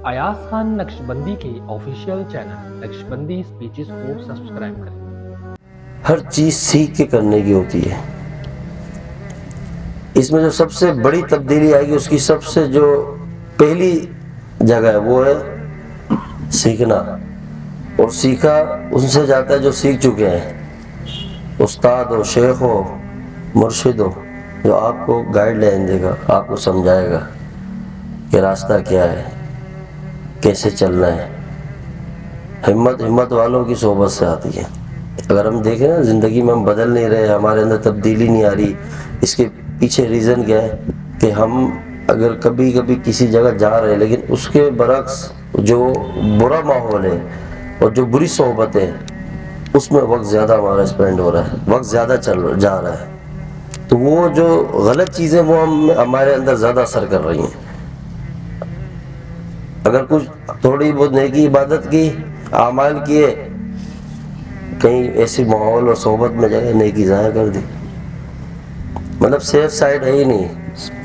ایاز خان نقشبندی کے official channel Naqshbandi speeches کو subscribe کریں۔ ہر چیز سیکھ کے کرنے کی ہوتی ہے۔ اس میں جو سب سے بڑی تبدیلی آئے گی، اس کی سب سے جو پہلی جگہ ہے وہ ہے سیکھنا، اور سیکھا ان سے جاتا ہے جو سیکھ چکے ہیں، استاد ہو، شیخ ہو، مرشد ہو، جو آپ کو گائیڈ لائن دے گا، آپ کو سمجھائے گا کہ راستہ کیا ہے، کیسے چلنا ہے۔ ہمت والوں کی صحبت سے آتی ہے۔ اگر ہم دیکھیں نا زندگی میں ہم بدل نہیں رہے، ہمارے اندر تبدیلی نہیں آ رہی، اس کے پیچھے ریزن کیا ہے کہ ہم اگر کبھی کسی جگہ جا رہے ہیں لیکن اس کے برعکس جو برا ماحول ہے اور جو بری صحبت ہے اس میں وقت زیادہ ہمارا اسپینڈ ہو رہا ہے، وقت زیادہ جا رہا ہے، تو وہ جو غلط چیزیں وہ ہمارے اندر زیادہ اثر کر رہی ہیں۔ اگر کچھ تھوڑی بہت نیکی عبادت کی، اعمال کیے، کہیں ایسی ماحول اور صحبت میں جگہ نیکی ضائع کر دی، مطلب سیف سائڈ ہے ہی نہیں۔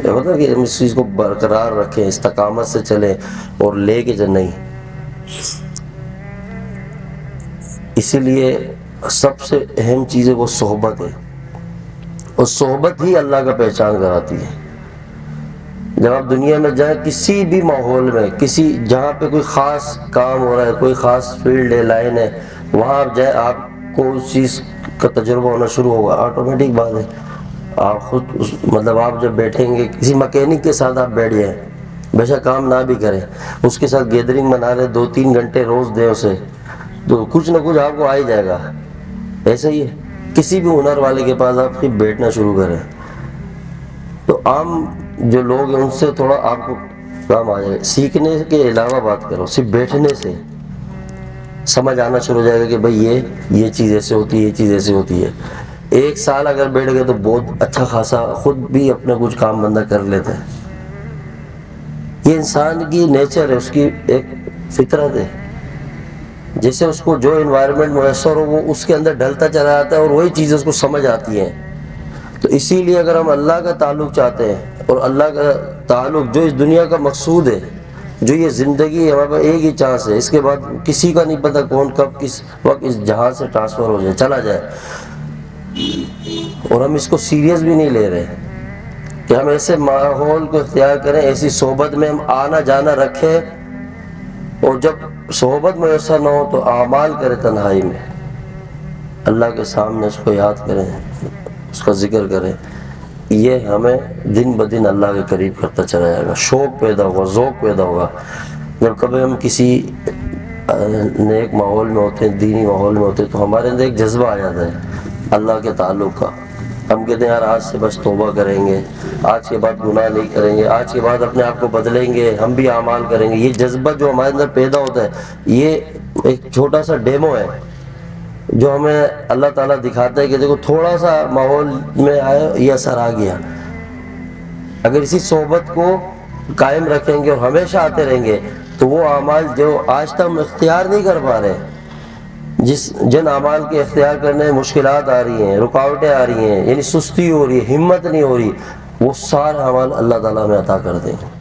ہوتا کہ ہم اس چیز کو برقرار رکھیں، استقامت سے چلیں اور لے کے نہیں۔ اسی لیے سب سے اہم چیز ہے وہ صحبت ہے، اور صحبت ہی اللہ کا پہچان کراتی ہے۔ جب آپ دنیا میں جائیں کسی بھی ماحول میں، جہاں پہ کوئی خاص کام ہو رہا ہے، کوئی خاص فیلڈ ہے، لائن ہے، وہاں آپ جائیں، آپ کو اس چیز کا تجربہ ہونا شروع ہوگا، آٹومیٹک بات ہے۔ آپ خود مطلب آپ جب بیٹھیں گے، کسی مکینک کے ساتھ آپ بیٹھ جائیں، بے شک کام نہ بھی کریں، اس کے ساتھ گیدرنگ بنا رہے 2-3 گھنٹے روز دیں اسے، تو کچھ نہ کچھ آپ کو آ ہی جائے گا۔ ایسے ہی ہے، کسی بھی ہنر والے کے پاس آپ خود بیٹھنا شروع کریں تو عام جو لوگ ہیں ان سے تھوڑا آپ کو کام آ جائے گا۔ سیکھنے کے علاوہ بات کرو، صرف بیٹھنے سے سمجھ آنا شروع ہو جائے گا کہ بھئی یہ چیز ایسے ہوتی ہے، یہ چیز ایسے ہوتی ہے۔ 1 سال اگر بیٹھ گئے تو بہت اچھا خاصا خود بھی اپنا کچھ کام بندہ کر لیتا ہے۔ یہ انسان کی نیچر ہے، اس کی ایک فطرت ہے، جیسے اس کو جو انوائرمنٹ میسر ہو وہ اس کے اندر ڈھلتا چلا جاتا ہے اور وہی چیزیں اس کو سمجھ آتی ہیں۔ تو اسی لیے اگر ہم اللہ کا تعلق چاہتے ہیں، اور اللہ کا تعلق جو اس دنیا کا مقصود ہے، جو یہ زندگی ہمارے پاس ایک ہی چانس ہے، اس کے بعد کسی کا نہیں پتہ کون کب کس وقت اس جہاں سے ٹرانسفر ہو جائے، چلا جائے، اور ہم اس کو سیریس بھی نہیں لے رہے کہ ہم ایسے ماحول کو اختیار کریں، ایسی صحبت میں ہم آنا جانا رکھیں، اور جب صحبت میسر نہ ہو تو اعمال کریں تنہائی میں، اللہ کے سامنے اس کو یاد کریں، اس کا ذکر کریں۔ یہ ہمیں دن بدن اللہ کے قریب کرتا چلا جائے گا، شوق پیدا ہوگا، ذوق پیدا ہوگا۔ جب کبھی ہم کسی نیک ماحول میں ہوتے ہیں، دینی ماحول میں ہوتے ہیں، تو ہمارے اندر ایک جذبہ آ جاتا ہے اللہ کے تعلق کا۔ ہم کہتے ہیں یار آج سے بس توبہ کریں گے، آج کے بعد گناہ نہیں کریں گے، آج کے بعد اپنے آپ کو بدلیں گے، ہم بھی اعمال کریں گے۔ یہ جذبہ جو ہمارے اندر پیدا ہوتا ہے، یہ ایک چھوٹا سا ڈیمو ہے جو ہمیں اللہ تعالیٰ دکھاتا ہے کہ دیکھو تھوڑا سا ماحول میں آئے، یہ اثر آ گیا۔ اگر اسی صحبت کو قائم رکھیں گے اور ہمیشہ آتے رہیں گے تو وہ اعمال جو آج تک ہم اختیار نہیں کر پا رہے، جن اعمال کے اختیار کرنے میں مشکلات آ رہی ہیں، رکاوٹیں آ رہی ہیں، یعنی سستی ہو رہی ہے، ہمت نہیں ہو رہی، وہ سارے اعمال اللہ تعالیٰ ہمیں عطا کر دیں گے۔